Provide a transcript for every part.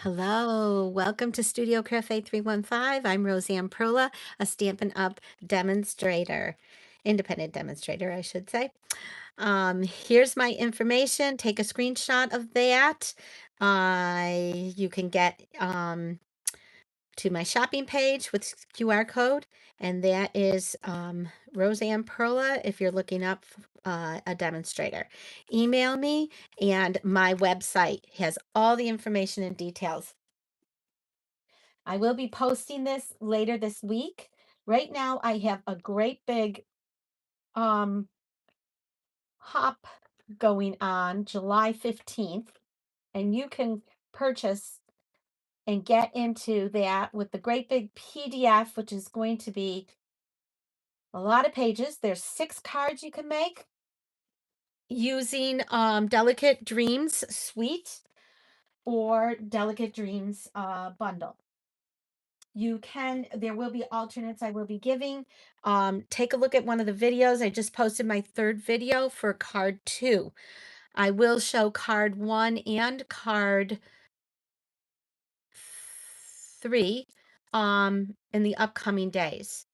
Hello, welcome to Studio Cafe 315. I'm Roseanne Perla, a Stampin' Up! Demonstrator, independent demonstrator, I should say. Here's my information. Take a screenshot of that. You can get to my shopping page with QR code, and that is Roseanne Perla if you're looking up a demonstrator. Email me, and my website has all the information and details. I will be posting this later this week. Right now, I have a great big um, hop going on July 15th, and you can purchase and get into that with the great big PDF, which is going to be a lot of pages. There's 6 cards you can make using Delicate Dreams Suite or Delicate Dreams bundle. There will be alternates I will be giving. Take a look at one of the videos. I just posted my 3rd video for card 2. I will show card 1 and card 3 in the upcoming days.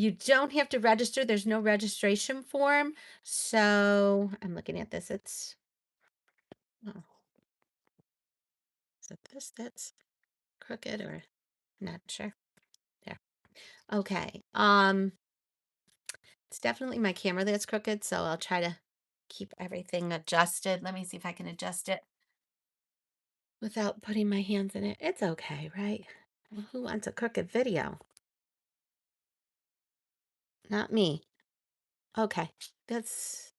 You don't have to register. There's no registration form. So I'm looking at this. Oh, is it this that's crooked or not sure? There. Okay. It's definitely my camera that's crooked, so I'll try to keep everything adjusted. Let me see if I can adjust it without putting my hands in it. It's okay, right? Well, who wants a crooked video? Not me. Okay, that's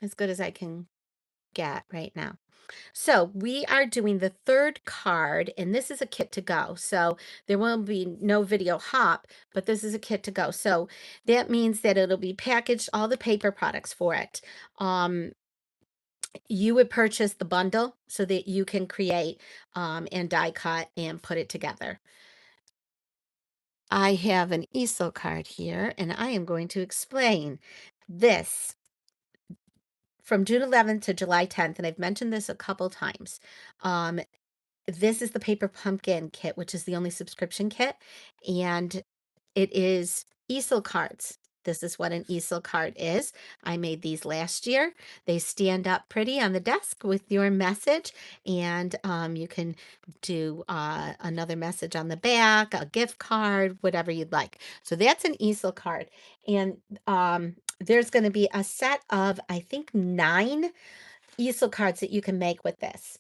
as good as I can get right now. So we are doing the 3rd card, and this is a kit to go. So there will be no video hop, but this is a kit to go. So that means that it'll be packaged, all the paper products for it. You would purchase the bundle so that you can create and die cut and put it together. I have an easel card here, and I am going to explain this from June 11th to July 10th, and I've mentioned this a couple times. Um, this is the paper pumpkin kit, which is the only subscription kit, and it is easel cards. This is what an easel card is. I made these last year. They stand up pretty on the desk with your message, and you can do another message on the back, a gift card, whatever you'd like. So that's an easel card. And there's going to be a set of, I think, 9 easel cards that you can make with this.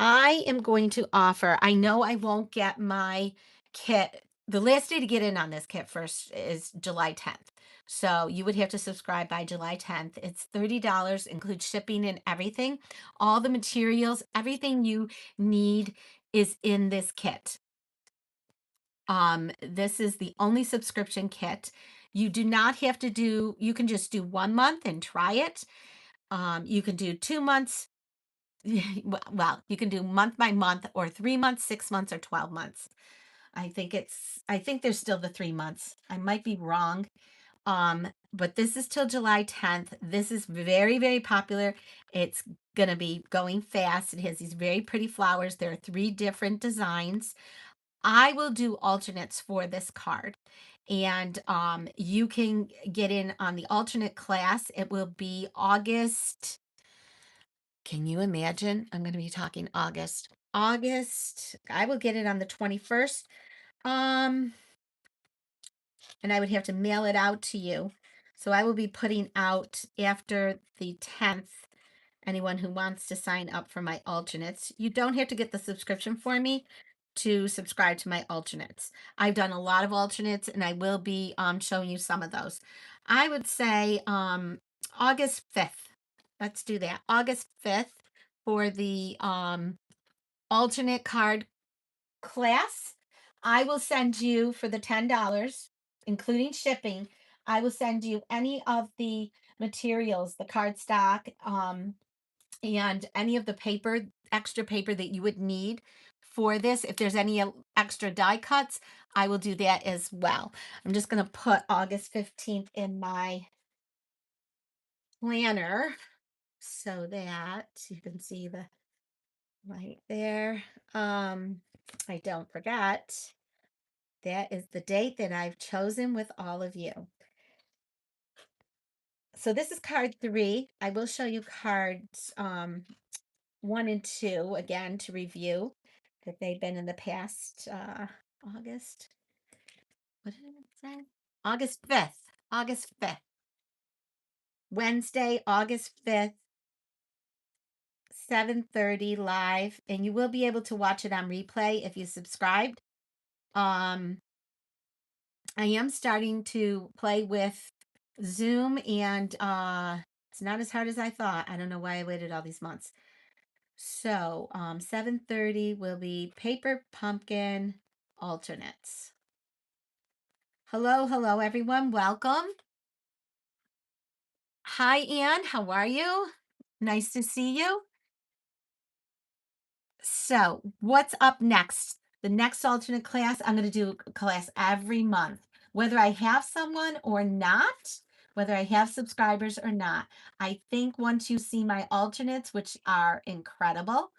I am going to offer, I know I won't get my kit. The last day to get in on this kit first is July 10th. So you would have to subscribe by July 10th. It's $30, includes shipping and everything. All the materials, everything you need is in this kit. This is the only subscription kit. You do not have to do, you can just do 1 month and try it. You can do 2 months. Well, you can do month by month or 3 months, 6 months, or 12 months. I think there's still the 3 months. I might be wrong. But this is till July 10th. This is very, very popular. It's gonna be going fast. It has these very pretty flowers. There are 3 different designs. I will do alternates for this card. And you can get in on the alternate class. It will be August. Can you imagine? I'm going to be talking August. August, I will get it on the 21st. Um, and I would have to mail it out to you. So I will be putting out after the 10th anyone who wants to sign up for my alternates. You don't have to get the subscription for me to subscribe to my alternates. I've done a lot of alternates, and I will be showing you some of those. I would say August 5th. Let's do that. August 5th for the alternate card class. I will send you for the $10, including shipping. I will send you any of the materials, the cardstock, and any of the paper, extra paper that you would need for this. If there's any extra die cuts, I will do that as well. I'm just going to put August 15th in my planner. so that you can see the right there. I don't forget. That is the date that I've chosen with all of you. So this is card 3. I will show you cards 1 and 2 again to review that they've been in the past August. What did it say? August 5th. August 5th. Wednesday, August 5th, 7:30 live, and you will be able to watch it on replay if you subscribed. Um I am starting to play with Zoom, and it's not as hard as I thought. I don't know why I waited all these months. So 7:30 will be Paper Pumpkin alternates. Hello, hello everyone. Welcome. Hi Anne, how are you? Nice to see you. So, what's up next? The next alternate class, I'm going to do a class every month, whether I have someone or not, whether I have subscribers or not. I think once you see my alternates, which are incredible,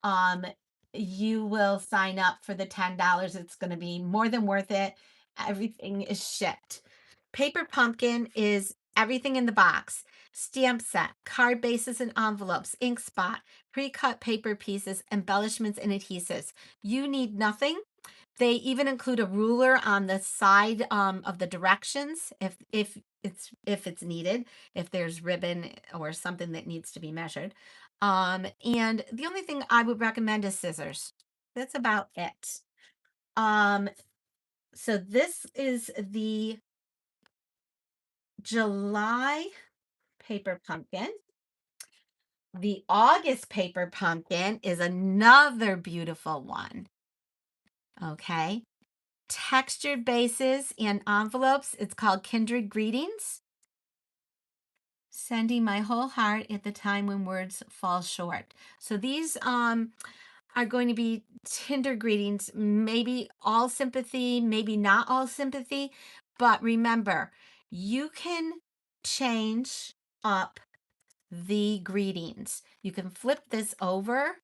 um, you will sign up for the $10. It's going to be more than worth it. Everything is shipped. Paper Pumpkin is everything in the box. Stamp set, card bases and envelopes, ink spot, pre-cut paper pieces, embellishments, and adhesives. You need nothing. They even include a ruler on the side of the directions if it's needed, if there's ribbon or something that needs to be measured. And the only thing I would recommend is scissors. That's about it. Um, so this is the July paper pumpkin. The August paper pumpkin is another beautiful one. Okay. Textured bases and envelopes. It's called Kindred Greetings. Sending my whole heart at the time when words fall short. So these are going to be tender greetings, maybe all sympathy, maybe not all sympathy. But remember, you can change up the greetings. You can flip this over,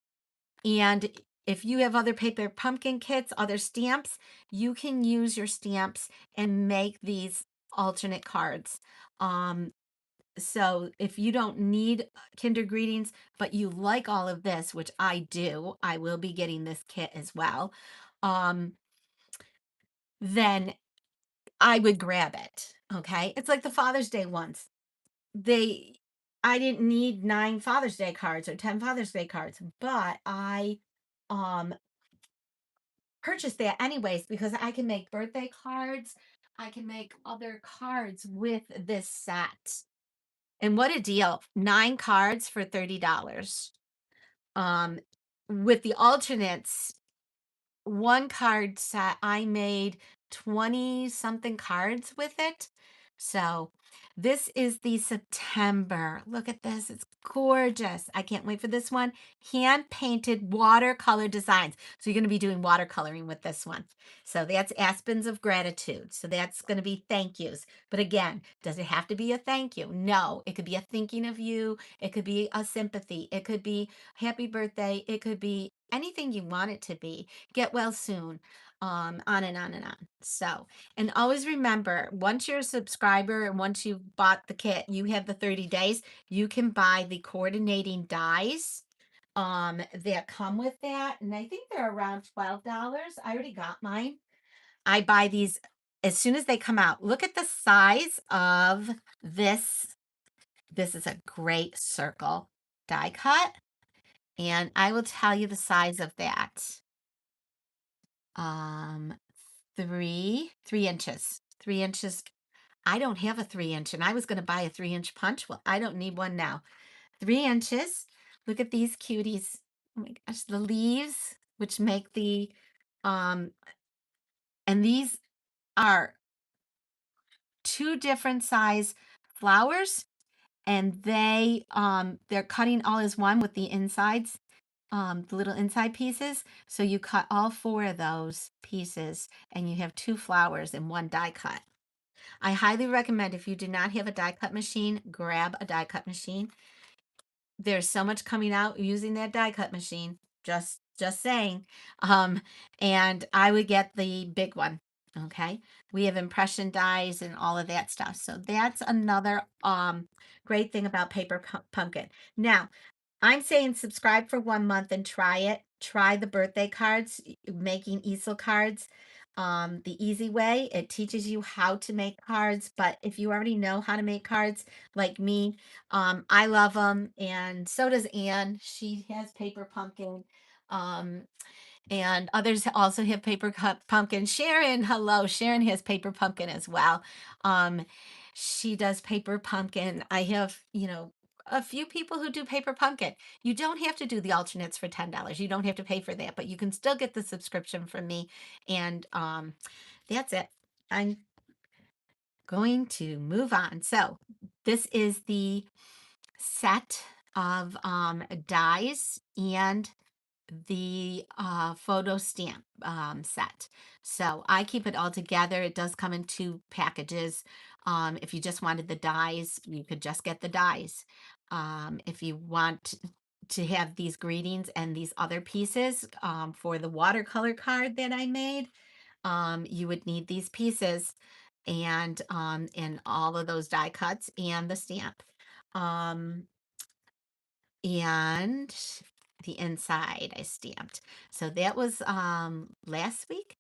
and if you have other paper pumpkin kits, other stamps, you can use your stamps and make these alternate cards. So if you don't need Kinder Greetings, but you like all of this, which I do, I will be getting this kit as well. Then I would grab it. Okay. It's like the Father's Day ones. They I didn't need 9 Father's Day cards or 10 Father's Day cards, but I um purchased that anyways because I can make birthday cards. I can make other cards with this set. And what a deal. 9 cards for $30. Um with the alternates, one card set, I made 20 something cards with it. So this is the September. Look at this. It's gorgeous. I can't wait for this one. Hand painted watercolor designs. So you're going to be doing watercoloring with this one. So that's Aspens of Gratitude. So that's going to be thank yous. But again, does it have to be a thank you? No, it could be a thinking of you. It could be a sympathy. It could be happy birthday. It could be anything you want it to be. Get well soon. On and on and on. So, and always remember, once you're a subscriber and once you've bought the kit, you have the 30 days, you can buy the coordinating dies that come with that. And I think they're around $12. I already got mine. I buy these as soon as they come out. Look at the size of this. This is a great circle die cut. And I will tell you the size of that. Um, 3 inches. 3 inches. I don't have a 3 inch, and I was going to buy a 3 inch punch. Well, I don't need one now. 3 inches. Look at these cuties. Oh my gosh, the leaves, which make um, and these are 2 different size flowers, and they're cutting all as one with the insides, the little inside pieces. So you cut all 4 of those pieces, and you have 2 flowers in one die cut. I highly recommend, if you do not have a die cut machine, grab a die cut machine. There's so much coming out using that die cut machine. Just saying. Um, and I would get the big one. Okay. We have impression dies and all of that stuff. So that's another great thing about paper pumpkin. Now, I'm saying subscribe for 1 month and try it. Try the birthday cards, making easel cards. The easy way, it teaches you how to make cards. But if you already know how to make cards, like me, I love them, and so does Anne. She has paper pumpkin. Um, and others also have paper pumpkin. Sharon, hello. Sharon has paper pumpkin as well. Um, she does paper pumpkin. I have, a few people who do paper pumpkin. You don't have to do the alternates for $10. You don't have to pay for that, but you can still get the subscription from me. And that's it. I'm going to move on. So this is the set of dies and the photo stamp set. So I keep it all together. It does come in two packages. If you just wanted the dies, you could just get the dies. If you want to have these greetings and these other pieces for the watercolor card that I made, you would need these pieces and all of those die cuts and the stamp. Um, and the inside I stamped. So that was last week.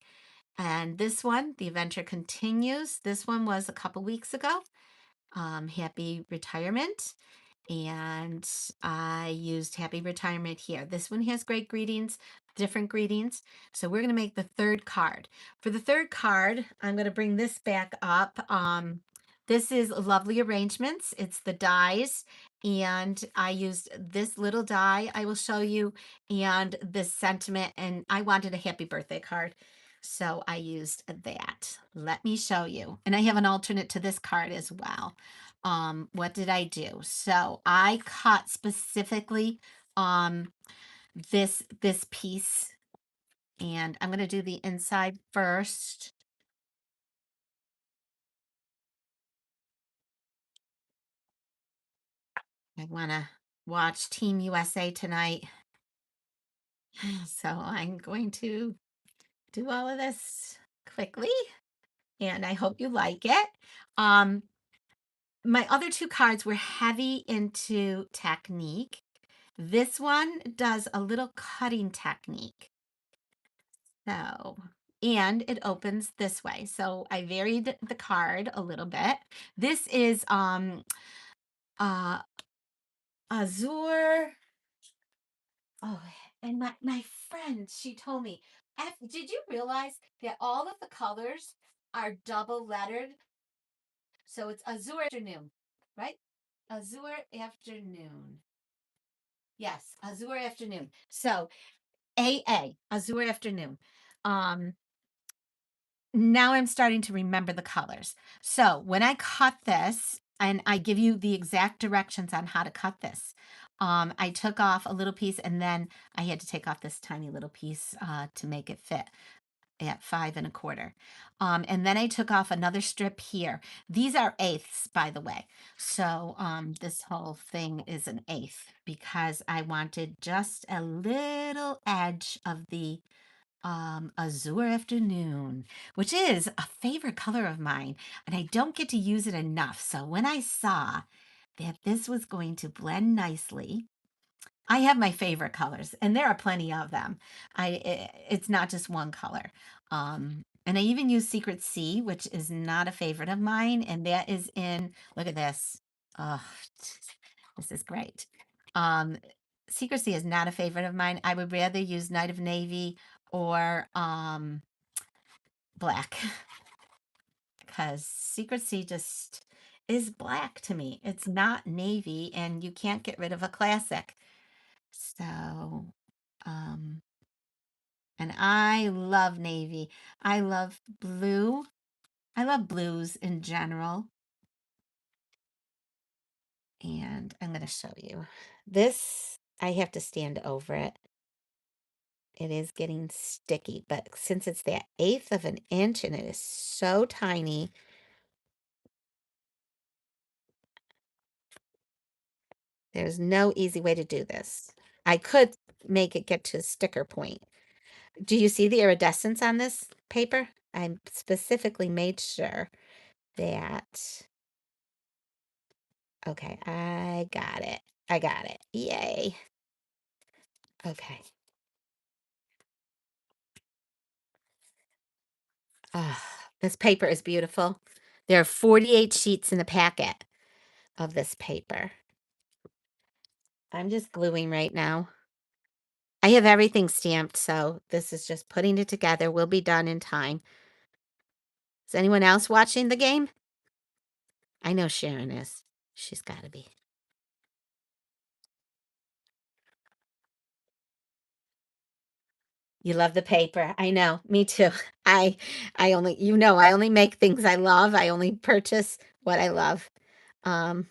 And this one, the adventure continues. This one was a couple weeks ago. Happy retirement. And I used happy retirement here. This one has great greetings, different greetings. So we're going to make the third card. For the third card, I'm going to bring this back up. This is lovely arrangements. It's the dies, and I used this little die I will show you, and this sentiment, and I wanted a happy birthday card. So I used that. Let me show you. And I have an alternate to this card as well. What did I do? So I cut specifically this piece, and I'm going to do the inside first. I want to watch Team USA tonight. So I'm going to do all of this quickly, and I hope you like it. Um my other two cards were heavy into technique. This one does a little cutting technique. So, and it opens this way. So I varied the card a little bit. This is uh Azure. Oh, and my friend, she told me, did you realize that all of the colors are double lettered? So it's Azure Afternoon, right? Azure Afternoon. Yes, Azure Afternoon. So AA, Azure Afternoon. Um, Now I'm starting to remember the colors. So when I cut this, and I give you the exact directions on how to cut this, I took off a little piece, and then I had to take off this tiny little piece to make it fit at 5 1/4. And then I took off another strip here. These are eighths, by the way. So this whole thing is an eighth because I wanted just a little edge of the Azure Afternoon, which is a favorite color of mine, and I don't get to use it enough. So when I saw that this was going to blend nicely, I have my favorite colors, and there are plenty of them. It's not just one color. And I even use Secret Sea, which is not a favorite of mine, and that is in, look at this. Oh, this is great. Um, Secret Sea is not a favorite of mine. I would rather use Night of Navy or black because Secret Sea just is black to me. It's not navy, and you can't get rid of a classic. So, um, and I love navy. I love blue. I love blues in general. And I'm going to show you. This, I have to stand over it. It is getting sticky, but since it's that eighth of an inch and it is so tiny, There's no easy way to do this. I could make it get to a sticker point. Do you see the iridescence on this paper? I specifically made sure that, okay, I got it. I got it. Yay. Okay. This paper is beautiful. There are 48 sheets in the packet of this paper. I'm just gluing right now. I have everything stamped, so this is just putting it together. We'll be done in time. Is anyone else watching the game? I know Sharon is. She's got to be. You love the paper. I know. Me too. I only, I only make things I love. I only purchase what I love. Um,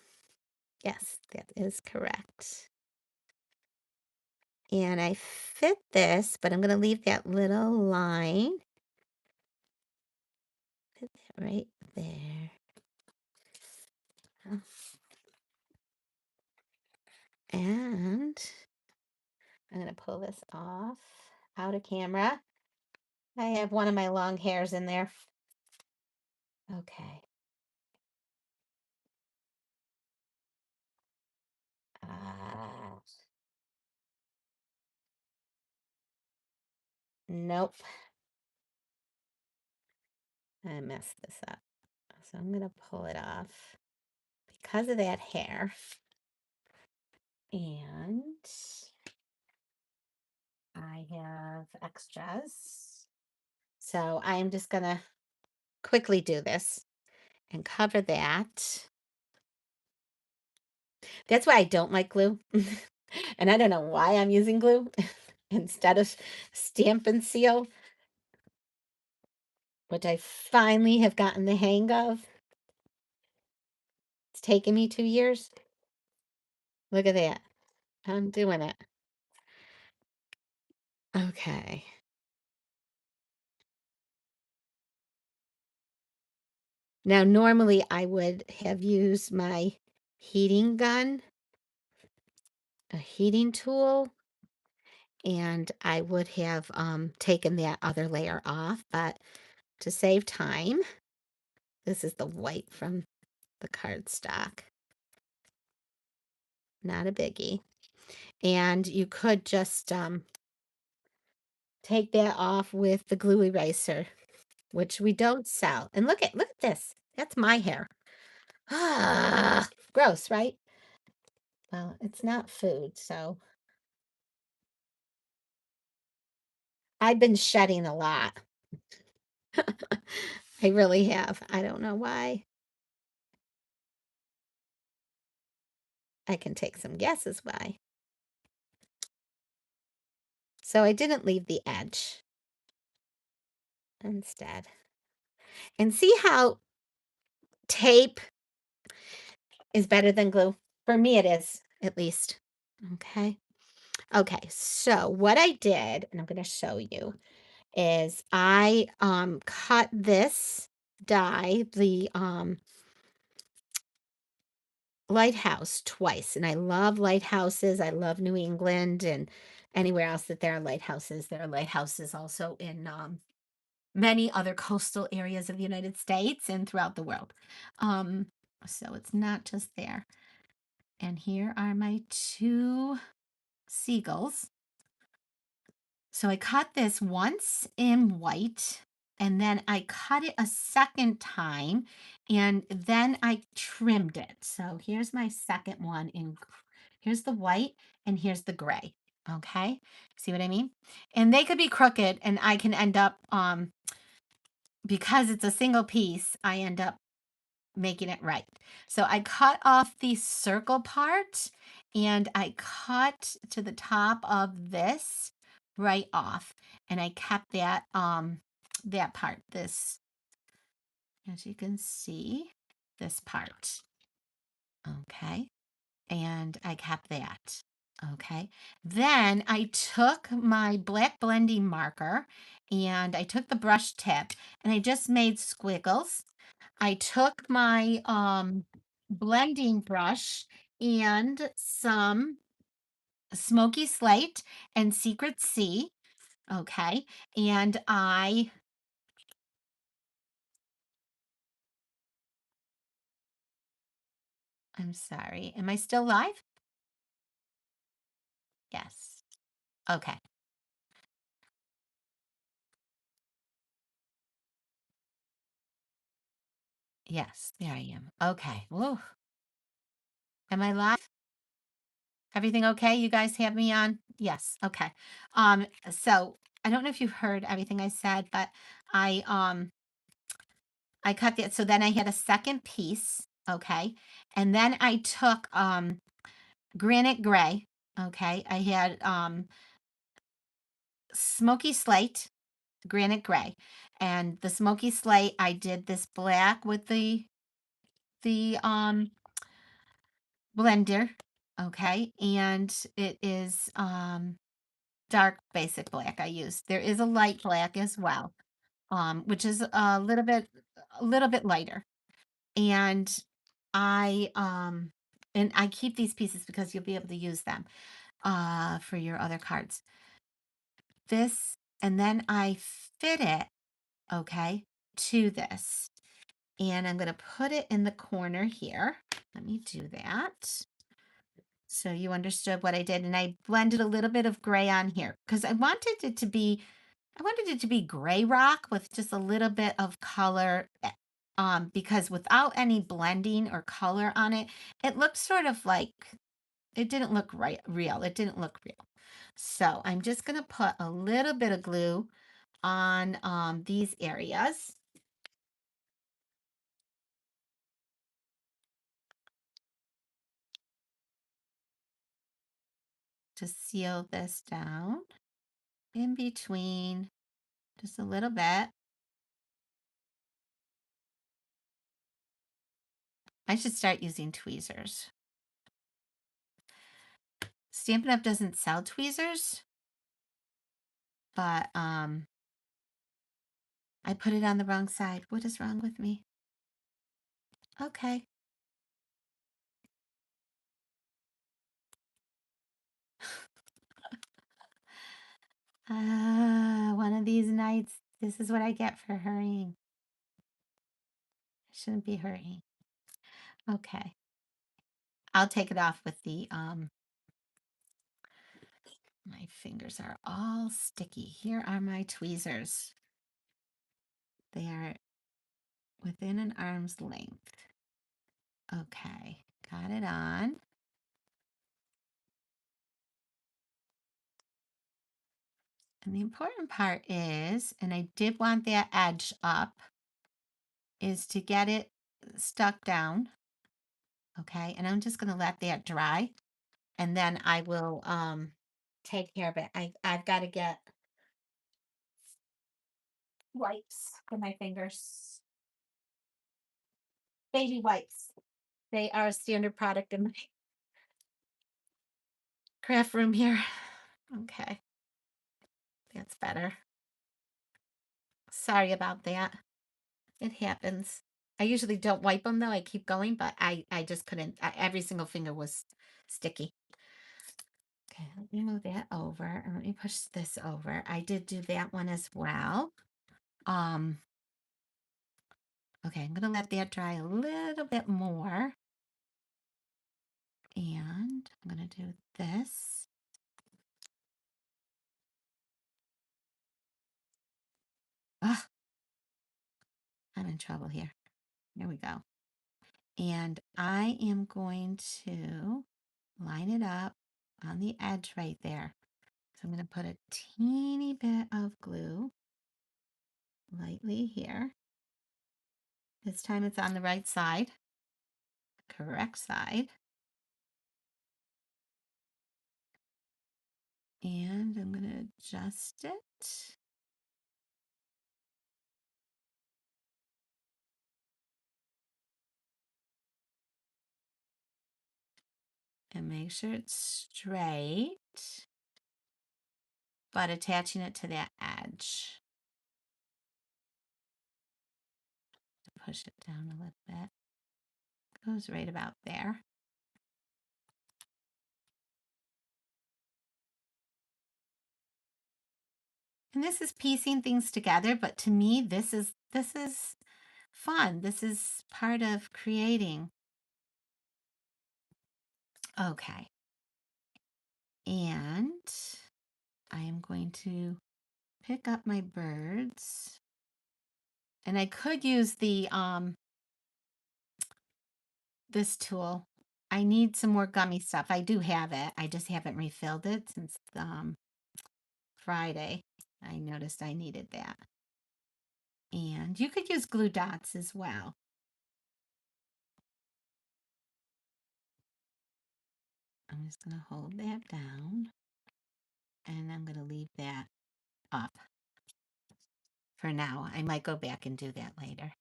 yes, that is correct. And I fit this, but I'm going to leave that little line. Put that right there. And I'm going to pull this off out of camera. I have one of my long hairs in there. Okay. Ah, nope. I messed this up. So I'm going to pull it off because of that hair. And I have extras. So I'm just going to quickly do this and cover that. That's why I don't like glue. And I don't know why I'm using glue instead of stamp and seal, which I finally have gotten the hang of. It's taken me 2 years. Look at that. I'm doing it. Okay. Now, normally I would have used my heating gun, a heating tool, and I would have taken that other layer off, but to save time, this is the white from the cardstock. Not a biggie. And you could just take that off with the glue eraser, which we don't sell. And look at this. That's my hair. Ah, gross, right? Well, it's not food, so I've been shedding a lot. I really have. I don't know why. I can take some guesses why. So I didn't leave the edge instead. And see how tape is better than glue? For me, it is, at least. Okay. Okay, so what I did, and I'm going to show you, is I cut this die, the lighthouse, twice. And I love lighthouses. I love New England and anywhere else that there are lighthouses. There are lighthouses also in many other coastal areas of the United States and throughout the world. So it's not just there. And here are my two seagulls. So I cut this once in white, and then I cut it a second time, and then I trimmed it. So here's my second one here's the white and here's the gray. Okay. See what I mean? And they could be crooked, and I can end up because it's a single piece, I end up making it right. So I cut off the circle part, and I cut to the top of this right off, and I kept that part, this, as you can see, this part. Okay. And I kept that. Okay. Then I took my black blending marker and I took the brush tip and I just made squiggles. I took my blending brush and some smoky slate and secret sea. Okay. And I'm sorry. Am I still live? Yes. Okay. Yes, there I am. Okay. Whoa. Am I live? Everything okay? You guys have me on? Yes. Okay. So I don't know if you heard everything I said, but I um I cut that, so then I had a second piece, okay? And then I took granite gray, okay? I had smoky slate, granite gray. And the smoky slate, I did this black with the blender, okay? And it is dark basic black I use. There is a light black as well, which is a little bit lighter. And I keep these pieces because you'll be able to use them for your other cards. This, and then I fit it, okay, to this. And I'm going to put it in the corner here. Let me do that. So you understood what I did. And I blended a little bit of gray on here because I wanted it to be gray rock with just a little bit of color. Because without any blending or color on it, it looked sort of like it didn't look real. It didn't look real. So I'm just going to put a little bit of glue on these areas to seal this down in between just a little bit. I should start using tweezers. Stampin' Up! Doesn't sell tweezers, but I put it on the wrong side. What is wrong with me? Okay. One of these nights, this is what I get for hurrying. I shouldn't be hurrying. Okay. I'll take it off with my fingers are all sticky. Here are my tweezers. They are within an arm's length. Okay, got it on. And the important part is, and I did want that edge up, is to get it stuck down. Okay, and I'm just going to let that dry. And then I will take care of it. I've got to get wipes for my fingers. Baby wipes. They are a standard product in my craft room here. Okay, that's better. Sorry about that. It happens. I usually don't wipe them though. I keep going, but I just couldn't. Every single finger was sticky. Okay, let me move that over and let me push this over. I did do that one as well. Um, okay, I'm gonna let that dry a little bit more. And I'm gonna do this. Ugh, I'm in trouble here. Here we go. And I am going to line it up on the edge right there. So I'm going to put a teeny bit of glue lightly here. This time it's on the right side, correct side. And I'm going to adjust it. And make sure it's straight, but attaching it to that edge. Push it down a little bit. Goes right about there. And this is piecing things together, but to me, this is fun. This is part of creating. Okay. And I am going to pick up my birds. And I could use the this tool. I need some more gummy stuff. I do have it. I just haven't refilled it since Friday. I noticed I needed that. And you could use glue dots as well. I'm just going to hold that down and I'm going to leave that up for now. I might go back and do that later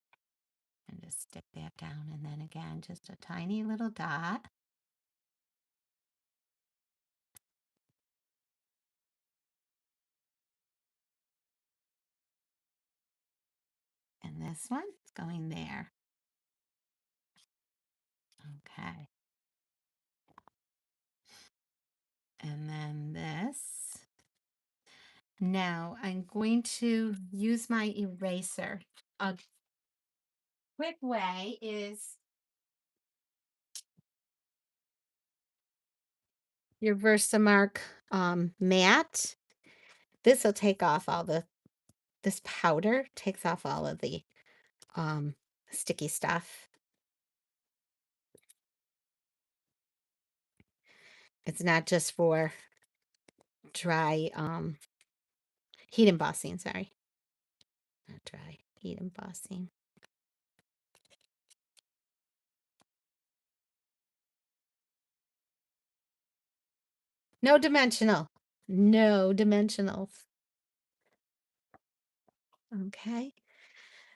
and just stick that down. And then again, just a tiny little dot. And this one is going there. Okay. And then this. Now I'm going to use my eraser. A quick way is your Versamark mat. This will take off all this powder takes off all of the sticky stuff. It's not just for dry heat embossing, sorry. Not dry, heat embossing. No dimensional. No dimensionals. Okay.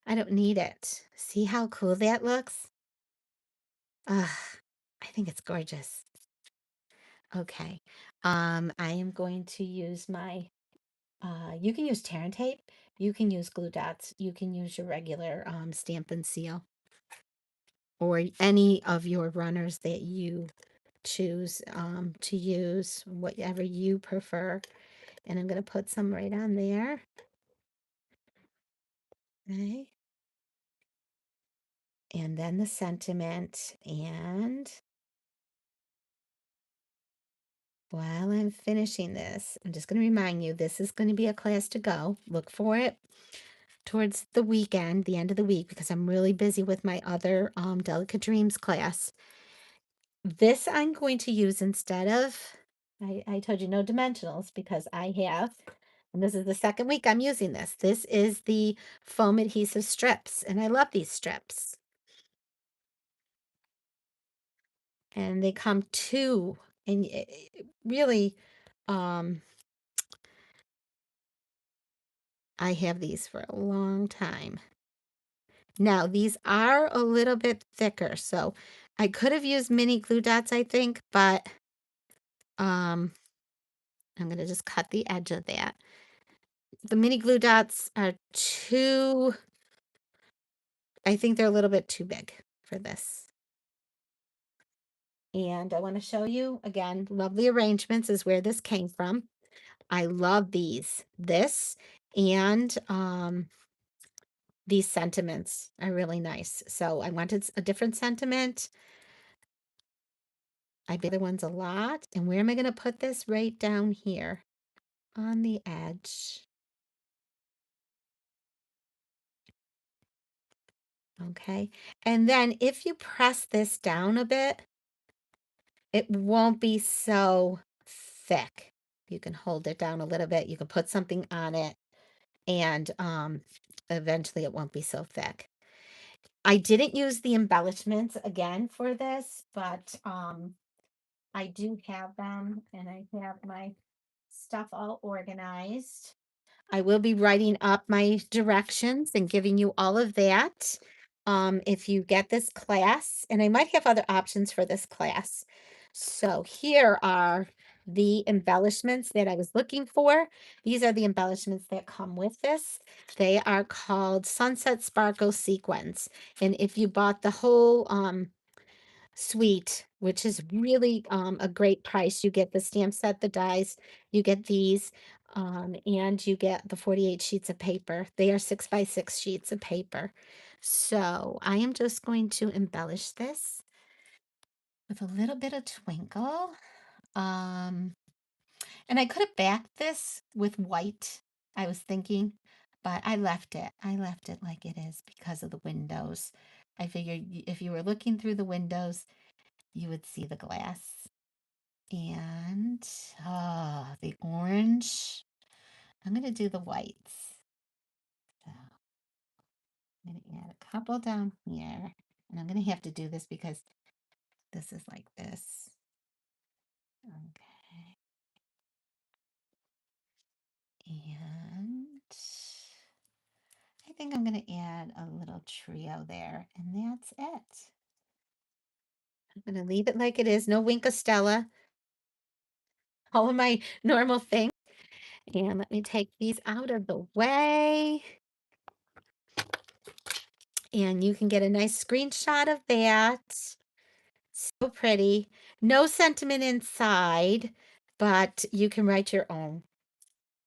I don't need it. See how cool that looks? I think it's gorgeous. Okay. I am going to use my you can use Terran tape, you can use glue dots, you can use your regular stamp and seal, or any of your runners that you choose to use, whatever you prefer. And I'm going to put some right on there. Okay. And then the sentiment. And while I'm finishing this, I'm just going to remind you, this is going to be a class to go. Look for it towards the weekend, the end of the week, because I'm really busy with my other Delicate Dreams class. This I'm going to use instead of, I told you no dimensionals because I have, and this is the second week I'm using this. This is the foam adhesive strips, and I love these strips. And they come two, and really, I have these for a long time. Now, these are a little bit thicker, so I could have used mini glue dots, I think, but I'm going to just cut the edge of that. The mini glue dots are too, I think they're a little bit too big for this. And I want to show you, again, Lovely Arrangements is where this came from. I love these. This and these sentiments are really nice. So I wanted a different sentiment. I the other ones a lot. And where am I going to put this? Right down here on the edge. Okay. And then if you press this down a bit, it won't be so thick. You can hold it down a little bit. You can put something on it and eventually it won't be so thick. I didn't use the embellishments again for this, but I do have them and I have my stuff all organized. I will be writing up my directions and giving you all of that. If you get this class, and I might have other options for this class. So here are the embellishments that I was looking for. These are the embellishments that come with this. They are called Sunset Sparkle Sequins. And if you bought the whole Sweet, which is really a great price. You get the stamp set, the dies, you get these, and you get the 48 sheets of paper. They are 6 by 6 sheets of paper. So I am just going to embellish this with a little bit of twinkle. Um, and I could have backed this with white, I was thinking, but I left it. I left it like it is because of the windows. I figured if you were looking through the windows, you would see the glass. And the orange. I'm going to do the whites. So I'm going to add a couple down here. And I'm going to have to do this because this is like this. Okay. And I think I'm going to add a little trio there. And that's it. I'm going to leave it like it is. No Wink of Stella. All of my normal things. And let me take these out of the way. And you can get a nice screenshot of that. So pretty. No sentiment inside, but you can write your own.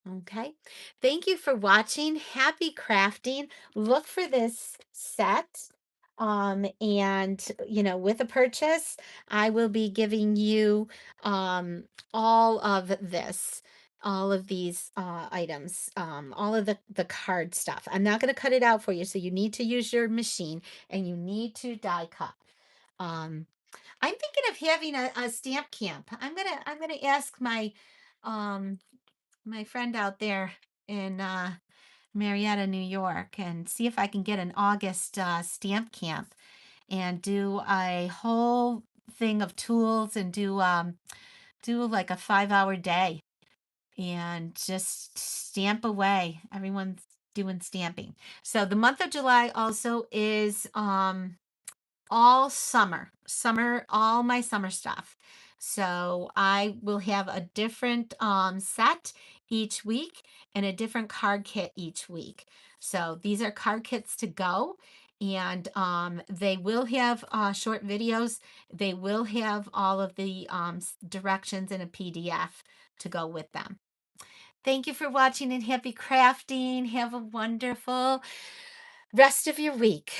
Okay. Thank you for watching. Happy crafting. Look for this set. And with a purchase, I will be giving you all of this, all of these items, all of the card stuff. I'm not going to cut it out for you, so you need to use your machine and you need to die cut. Um, I'm thinking of having a stamp camp. I'm gonna ask um my friend out there in Marietta, New York, and see if I can get an August stamp camp and do a whole thing of tools and do like a 5 hour day and just stamp away. Everyone's doing stamping. So the month of July also is all summer, all my summer stuff. So I will have a different set each week and a different card kit each week. So these are card kits to go, and they will have short videos. They will have all of the directions in a PDF to go with them. Thank you for watching and happy crafting. Have a wonderful rest of your week.